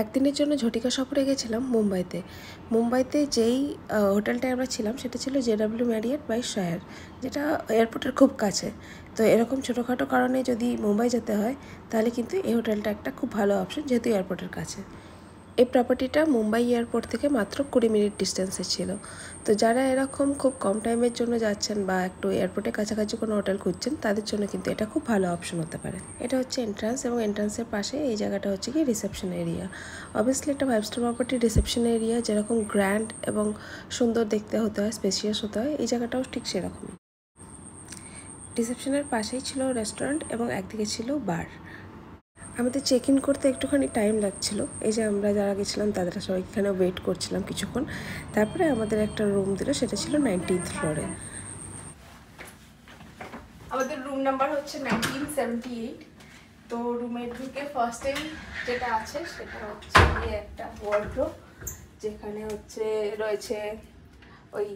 একদিনের জন্য ঝটিকা সফরে গেছিলাম মুম্বাইতে। মুম্বাইতে যেই হোটেলটায় আমরা ছিলাম সেটা ছিল JW ম্যারিয়ট বাই শায়ার, যেটা এয়ারপোর্টের খুব কাছে। তো এরকম ছোটোখাটো কারণে যদি মুম্বাই যেতে হয় তাহলে কিন্তু এই হোটেলটা একটা খুব ভালো অপশন, যেহেতু এয়ারপোর্টের কাছে। এই প্রপার্টিটা মুম্বাই এয়ারপোর্ট থেকে মাত্র 20 মিনিট ডিস্টেন্সে ছিল। তো যারা এরকম খুব কম টাইমের জন্য যাচ্ছেন বা একটু এয়ারপোর্টের কাছাকাছি কোনো হোটেল খুঁজছেন, তাদের জন্য কিন্তু এটা খুব ভালো অপশন হতে পারে। এটা হচ্ছে এন্ট্রান্স, এবং এন্ট্রান্সের পাশে এই জায়গাটা হচ্ছে কি রিসেপশন এরিয়া। অবভিয়াসলি একটা 5 স্টার প্রপার্টির রিসেপশন এরিয়া যেরকম গ্র্যান্ড এবং সুন্দর দেখতে হতে হয়, স্পেসিয়াস হতে হয়, এই জায়গাটাও ঠিক সেরকমই। রিসেপশনের পাশেই ছিল রেস্টুরেন্ট এবং একদিকে ছিল বার। আমাদের চেক ইন করতে একটুখানি টাইম লাগছিল। এই যে আমরা যারা গেছিলাম তাদের সবাই এখানে ওয়েট করছিলাম কিছুক্ষণ। তারপরে আমাদের একটা রুম দিল, সেটা ছিল 19th ফ্লোরে। আমাদের রুম নাম্বার হচ্ছে 1978। তো রুমে ঢুকে ফার্স্টেই যেটা আছে সেটা হচ্ছে একটা ওয়ার্ডরোব, যেখানে হচ্ছে রয়েছে ওই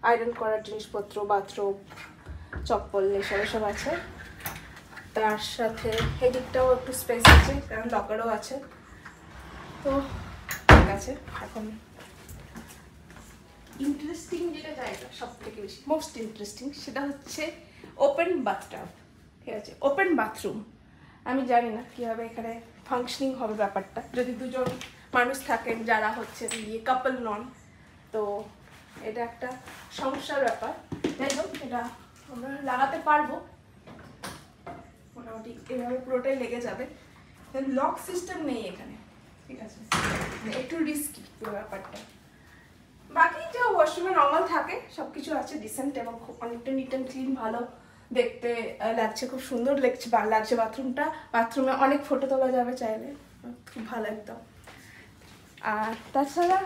আয়রন করার জিনিসপত্র, বাথরুম, চপ্পল, এসব আছে। তার সাথে এদিকটাও একটু স্পেস আছে, কারণ লকারও আছে। তো ঠিক আছে। এখন ইন্টারেস্টিং যেটা জায়গা সব থেকে বেশি মোস্ট ইন্টারেস্টিং, সেটা হচ্ছে ওপেন বাথটাব। ঠিক আছে, ওপেন বাথরুম। আমি জানি না কীভাবে এখানে ফাংশনিং হবে ব্যাপারটা, যদি দুজন মানুষ থাকেন যারা হচ্ছে কাপল নন, তো এটা একটা সমস্যার ব্যাপার। যাই হোক, এটা আমরা লাগাতে পারবো মোটামুটি, এভাবে পুরোটাই লেগে যাবে। লক সিস্টেম নেই এখানে, ঠিক আছে, একটু রিস্কি পুরো ব্যাপারটা। বাকি যা ওয়াশরুমে নর্মাল থাকে সব কিছু আছে ডিসেন্ট, এবং খুব অনেকটা নিট অ্যান্ড ক্লিন, ভালো দেখতে লাগছে, খুব সুন্দর লাগছে বাথরুমটা। বাথরুমে অনেক ফটো তোলা যাবে চাইলে, খুব ভালো একদম। আর তাছাড়া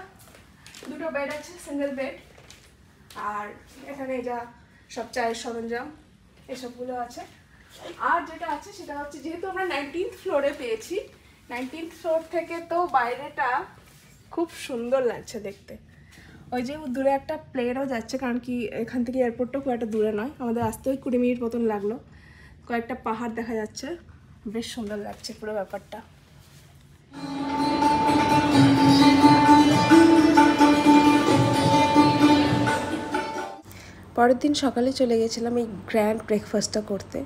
দুটো বেড আছে, সিঙ্গেল বেড। আর এখানে যা সব চায়ের সরঞ্জাম এসবগুলো আছে। আর যেটা আছে সেটা হচ্ছে, যেহেতু আমরা 19th ফ্লোরে পেয়েছি, 19th ফ্লোর থেকে তো বাইরেটা খুব সুন্দর লাগছে দেখতে। ওই যে দূরে একটা প্লেনও যাচ্ছে, কারণ কি এখান থেকে এয়ারপোর্টটাও খুব একটা দূরে নয়, আমাদের আসতে ওই 20 মিনিট মতন লাগলো। কয়েকটা পাহাড় দেখা যাচ্ছে, বেশ সুন্দর লাগছে পুরো ব্যাপারটা। পরের দিন সকালে চলে গেছিলাম এই গ্র্যান্ড ব্রেকফাস্টটা করতে।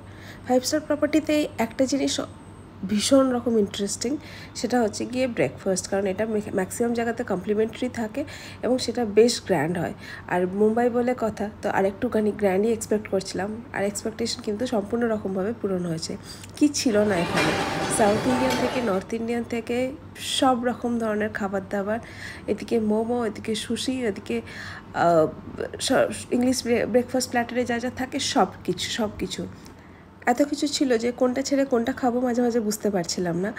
5 স্টার প্রপার্টিতে একটা জিনিস ভীষণ রকম ইন্টারেস্টিং, সেটা হচ্ছে গিয়ে ব্রেকফাস্ট, কারণ এটা ম্যাক্সিমাম জায়গাতে কমপ্লিমেন্টারি থাকে এবং সেটা বেশ গ্র্যান্ড হয়। আর মুম্বাই বলে কথা, তো আরেকটুখানি গ্র্যান্ডই এক্সপেক্ট করছিলাম, আর এক্সপেকটেশন কিন্তু সম্পূর্ণ রকমভাবে পূরণ হয়েছে। কি ছিল না এখানে, সাউথ ইন্ডিয়ান থেকে নর্থ ইন্ডিয়ান থেকে সব রকম ধরনের খাবার দাবার, এদিকে মোমো, এদিকে সুশি, এদিকে ইংলিশ ব্রেকফাস্ট প্ল্যাটারে যা যা থাকে সব কিছু এত কিছু ছিল যে কোনটা ছেড়ে কোনটা খাবো মাঝে মাঝে বুঝতে পারছিলাম না।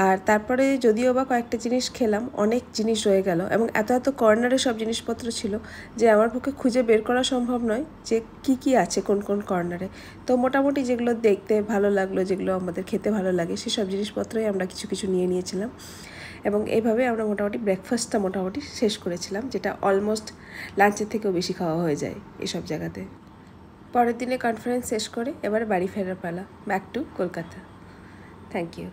আর তারপরে যদিও বা কয়েকটা জিনিস খেলাম, অনেক জিনিস রয়ে গেল, এবং এত কর্নারে সব জিনিসপত্র ছিল যে আমার পক্ষে খুঁজে বের করা সম্ভব নয় যে কি আছে কোন কোন কর্নারে। তো মোটামুটি যেগুলো দেখতে ভালো লাগলো, যেগুলো আমাদের খেতে ভালো লাগে, সেসব জিনিসপত্রই আমরা কিছু কিছু নিয়েছিলাম। এবং এইভাবে আমরা মোটামুটি ব্রেকফাস্টটা মোটামুটি শেষ করেছিলাম, যেটা অলমোস্ট লাঞ্চের থেকেও বেশি খাওয়া হয়ে যায় এসব জায়গাতে। পরের দিনে কনফারেন্স শেষ করে এবারে বাড়ি ফেরার পালা, back to Kolkata. Thank you.